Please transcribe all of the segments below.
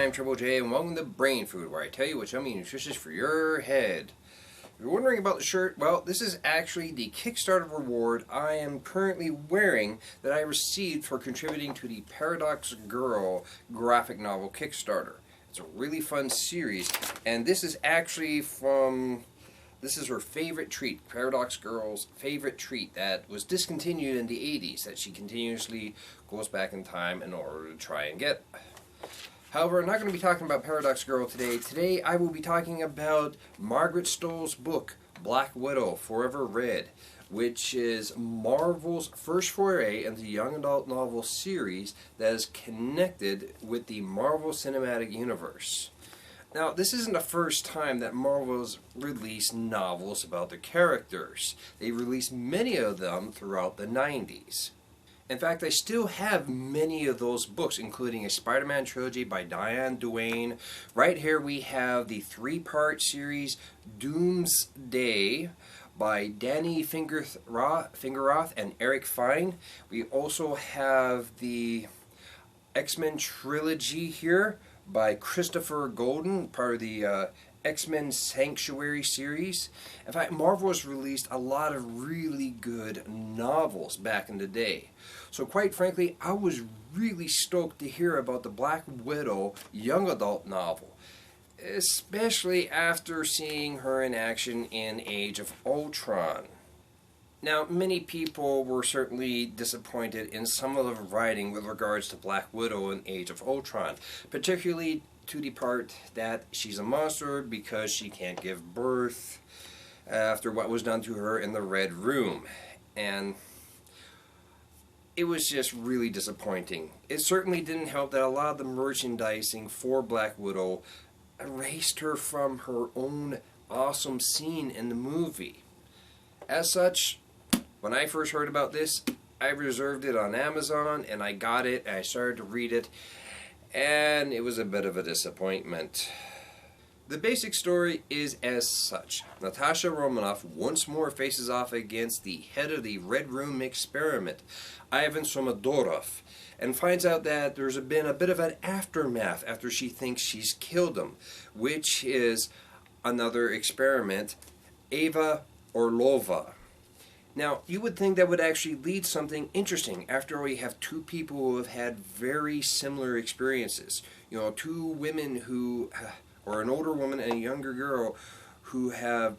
I'm Triple J, and welcome to Brain Food, where I tell you what's yummy and nutritious for your head. If you're wondering about the shirt, well, this is actually the Kickstarter reward I am currently wearing that I received for contributing to the Paradox Girl graphic novel Kickstarter. It's a really fun series, and this is actually this is her favorite treat, Paradox Girl's favorite treat that was discontinued in the 80s, that she continuously goes back in time in order to try and get. However, I'm not going to be talking about Paradox Girl today. Today I will be talking about Margaret Stohl's book, Black Widow, Forever Red, which is Marvel's first foray into the young adult novel series that is connected with the Mavel Cinematic Universe. Now, this isn't the first time that Marvel's released novels about their characters. They released many of them throughout the 90s. In fact, I still have many of those books, including a Spider-Man trilogy by Diane Duane. Right here we have the three-part series Doomsday by Danny Fingeroth and Eric Fine. We also have the X-Men trilogy here by Christopher Golden, part of the X-Men Sanctuary series. In fact, Marvel has released a lot of really good novels back in the day. So quite frankly, I was really stoked to hear about the Black Widow young adult novel, especially after seeing her in action in Age of Ultron. Now, many people were certainly disappointed in some of the writing with regards to Black Widow in Age of Ultron, particularly to the part that she's a monster because she can't give birth after what was done to her in the Red Room. And it was just really disappointing. It certainly didn't help that a lot of the merchandising for Black Widow erased her from her own awesome scene in the movie. As such, when I first heard about this, I reserved it on Amazon and I got it and I started to read it, and it was a bit of a disappointment. The basic story is as such. Natasha Romanoff once more faces off against the head of the Red Room experiment, Ivan Somodorov, and finds out that there's been a bit of an aftermath after she thinks she's killed him, which is another experiment, Eva Orlova. Now, you would think that would actually lead something interesting. After all, you have two people who have had very similar experiences. You know, two women who, or an older woman and a younger girl, who have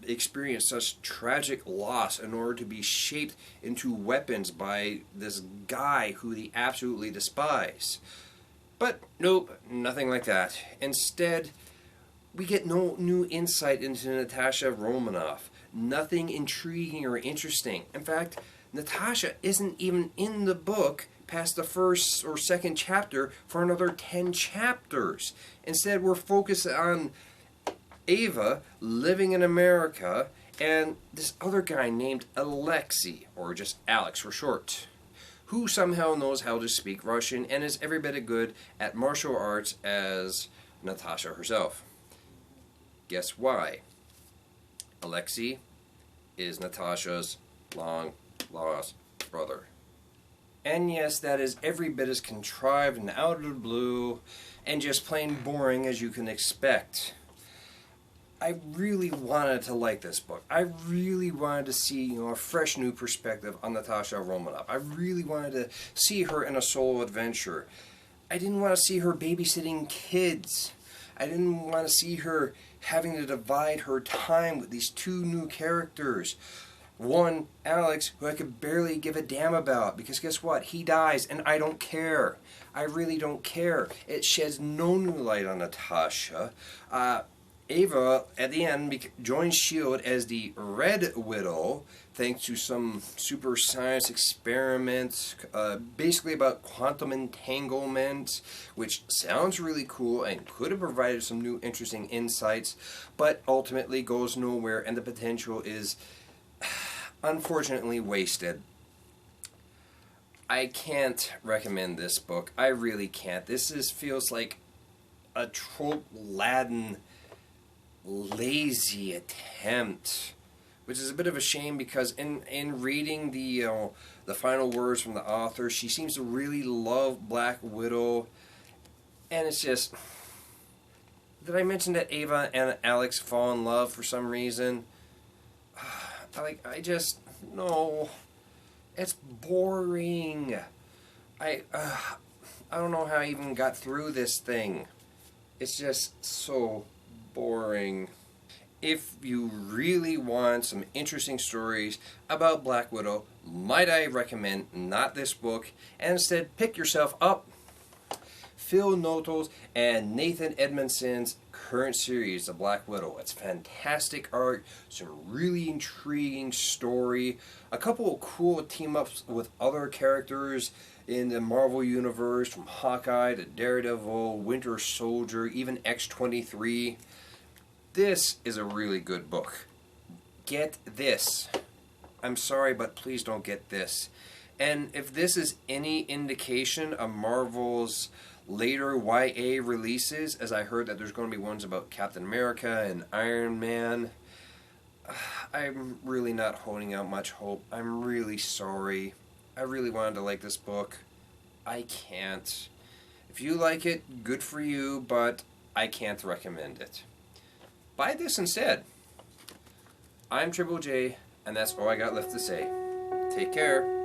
experienced such tragic loss in order to be shaped into weapons by this guy who they absolutely despise. But nope, nothing like that. Instead, we get no new insight into Natasha Romanoff. Nothing intriguing or interesting. In fact, Natasha isn't even in the book past the first or second chapter for another 10 chapters. Instead, we're focused on Ava living in America and this other guy named Alexei, or just Alex for short, who somehow knows how to speak Russian and is every bit as good at martial arts as Natasha herself. Guess why? Alexei is Natasha's long-lost brother. And yes, that is every bit as contrived and out of the blue and just plain boring as you can expect. I really wanted to like this book. I really wanted to see, a fresh new perspective on Natasha Romanoff. I really wanted to see her in a solo adventure. I didn't want to see her babysitting kids. I didn't want to see her having to divide her time with these two new characters. One, Alex, who I could barely give a damn about, because guess what? He dies, and I don't care. I really don't care. It sheds no new light on Natasha. Ava, at the end, joins S.H.I.E.L.D. as the Red Widow, thanks to some super science experiment, basically about quantum entanglement, which sounds really cool and could have provided some new interesting insights, but ultimately goes nowhere, and the potential is unfortunately wasted. I can't recommend this book. I really can't. This feels like a trope-laden lazy attempt, which is a bit of a shame, because in reading the final words from the author, she seems to really love Black Widow, And it's just... Did I mention that Ava and Alex fall in love for some reason? No. It's boring. I don't know how I even got through this thing. It's just so boring. If you really want some interesting stories about Black Widow, might I recommend not this book, and instead pick yourself up Phil Noto's and Nathan Edmondson's current series, The Black Widow. It's fantastic art, some really intriguing story, a couple of cool team-ups with other characters in the Marvel Universe, from Hawkeye to Daredevil, Winter Soldier, even X-23. This is a really good book. Get this. I'm sorry, but please don't get this. And if this is any indication of Marvel's later YA releases, as I heard that there's going to be ones about Captain America and Iron Man, I'm really not holding out much hope. I'm really sorry. I really wanted to like this book. I can't. If you like it, good for you, but I can't recommend it. Buy this instead. I'm Triple J, and that's all I got left to say. Take care.